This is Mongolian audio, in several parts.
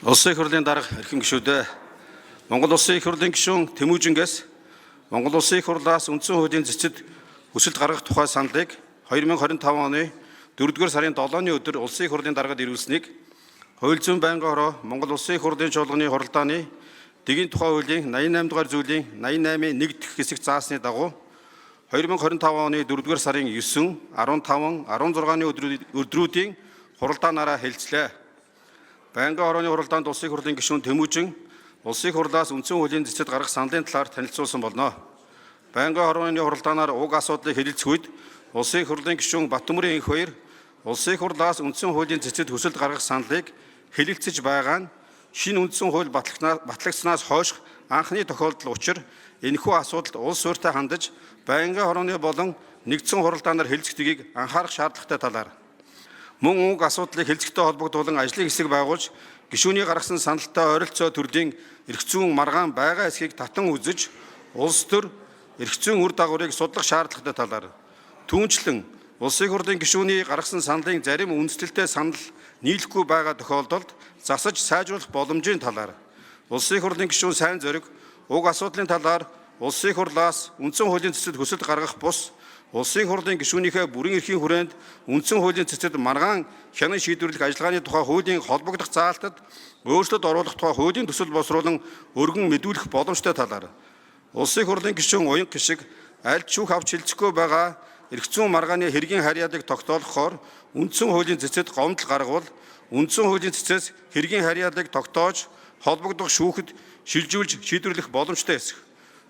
Улсын их хурлын дарга эрхэм гишүүдээ Монгол Улсын их хурлын гишүүн Тэмүүжингээс Монгол Улсын их хурлаас үндсэн хуулийн зэцэд хүсэлт гаргах тухай саналыг 2025 оны 4-р сарын 7-ны өдөр Улсын их хурлын даргад ирүүлсэнийг Хууль зүйн байнгын хороо Монгол Улсын их хурлын чуулганы хуралдааны дэгийн тухай хуулийн 88 дугаар зүйлийн 88-ийн 1 дэх хэсэг заасны дагуу 2025 оны 4-р сарын 9, 15, 16-ны өдрүүдийн хуралдаанаараа хэлцлээ. Байнгын хорооны хуралдаанд Улсын их хурлын гишүүн Тэмүүжин Улсын их хурлаас үндсэн хуулийн зэцэд гаргах саналын талаар танилцуулсан болно. Байнгын хорооны хуралдаанаар уг асуудлыг хэлэлцэх үед Улсын их хурлын гишүүн Баттөмрийн энх хоёр Улсын их хурлаас үндсэн хуулийн зэцэд хүсэлт гаргах саналыг хэлэлцэж байгаа нь шинэ үндсэн хууль батлагдсанаас хойш анхны тохиолдол учир энэхүү асуудалд улс суурьтай хандаж байнгын хорооны болон нэгдсэн хуралдаанаар хэлэлцэхдгийг анхаарах шаардлагатай талаар мөн уг асуудлыг хэлэлцэхтэй холбогдуулан ажлын хэсэг байгуулж гишүүний гаргасан саналтай ойролцоо төрлийн эрх зүйн маргаан байгаа эсхийг татан үзэж улс төр эрх зүйн үр дагаврыг судлах шаардлагатай талаар түүнчлэн Улсын их хурлын гишүүний гаргасан саналын зарим үндэслэлтэй санал нийлэхгүй байгаа тохиолдолд засаж сайжруулах боломжийн талаар Улсын их хурлын гишүүн сайн зориг уг асуудлын талаар Улсын их хурлаас үндсэн хуулийн зэцэд хүсэлт гаргах бус Улсын их хурлын гишүүнийхээ бүрэн эрхийн хүрээнд үндсэн хуулийн цэцэд маргаан хянан шийдвэрлэх ажиллагааны тухай хуулийн холбогдох заалтад өөрчлөлт оруулах тухай хуулийн төсөл боловсруулан өргөн мэдүүлэх боломжтой талаар Улсын их хурлын гишүүн уянга гişиг аль ч шүүх авч хэлцэхгүй байгаа эрх зүйн маргааны хэргийн харьяалыг тогтоолохоор үндсэн хуулийн цэцэд гомдол гаргавал үндсэн хуулийн цэцээс хэргийн харьяалыг тогтоож холбогдох шүүхэд шилжүүлж шийдвэрлэх боломжтой эсэх.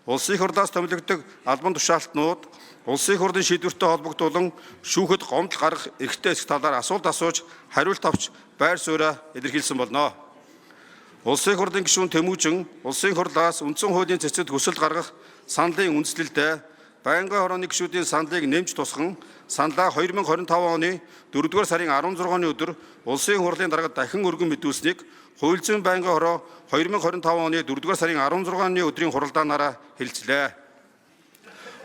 Улсын их хурлаас томилогддог албан тушаалтнууд Улсын их хурлын шийдвэртэй холбогдуулан шүүхэд гомдол гаргах эрхтэй эсэх талаар асуулт асууж хариулт авч байр сууриа илэрхийлсэн болно. Улсын их хурлын гишүүн Тэмүүжин Улсын их хурлаас үндсэн хуулийн цэцэд хүсэлт гаргах саналын үндслэлдээ байнгын хорооны гишүүдийн саналыг нэмж тусган саналаа 2025 оны 4-р сарын 16-ны өдөр Улсын хурлын даргад дахин өргөн мэдүүлсэнийг Хууль зүйн байнгын хороо 2025 оны 4-р сарын 16-ны өдрийн хуралдаанаараа хэлцлээ.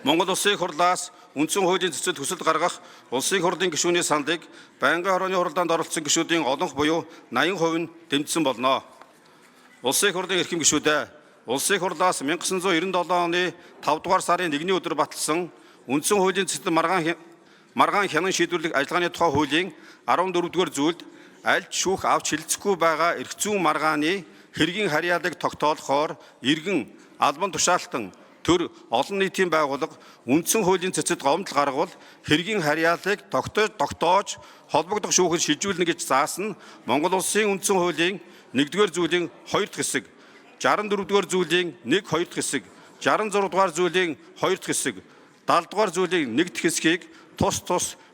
Монгол Улсын их хурлаас үндсэн хуулийн зэцэд хүсэлт гаргах Улсын их хурлын гишүүний саналыг байнгын хорооны хуралдаанд оролцсон гишүүдийн олонх буюу 80% нь дэмжсэн болно. Улсын их хурлын эрхэм гишүүдээ Улсын их хурлаас 1997 оны 5 дугаар сарын 1-ний өдөр баталсан үндсэн хуулийн зэцэд маргаан хянан шийдвэрлэх ажиллагааны тухай хуулийн 14-р зүйлд аль ч шүүх авч хэлцэхгүй байгаа эрх зүйн маргааны хэргийн харьяалыг тогтоолохоор иргэн албан тушаалтан төр олон нийтийн байгууллага үндсэн хуулийн цэцэд гомдол гаргавал хэргийн харьяалыг тогтоож холбогдох шүүхэд шилжүүлнэ гэж заасан Монгол Улсын үндсэн хуулийн 1-р зүйлийн 2 дахь хэсэг 64-р зүйлийн 1-2 дахь хэсэг 66-р зүйлийн 2 дахь хэсэг 70-р зүйлийн 1 дахь хэсгийг тус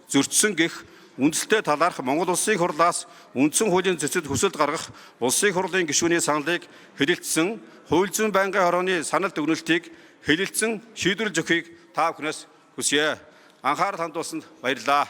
зөрчсөн гэх үндсэлтэй талаарх Монгол Улсын их хурлаас үндсэн хуулийн зэцэд хүсэлт гаргах Улсын их хурлын гишүүний саналыг хэлэлцсэн Хууль зүйн байнгын хорооны саналт өгнөлтийг хэлэлцэн шийдвэрлэж өгөхийг та бүхнээс хүсье. Анхаарал хандуулсанд баярлалаа.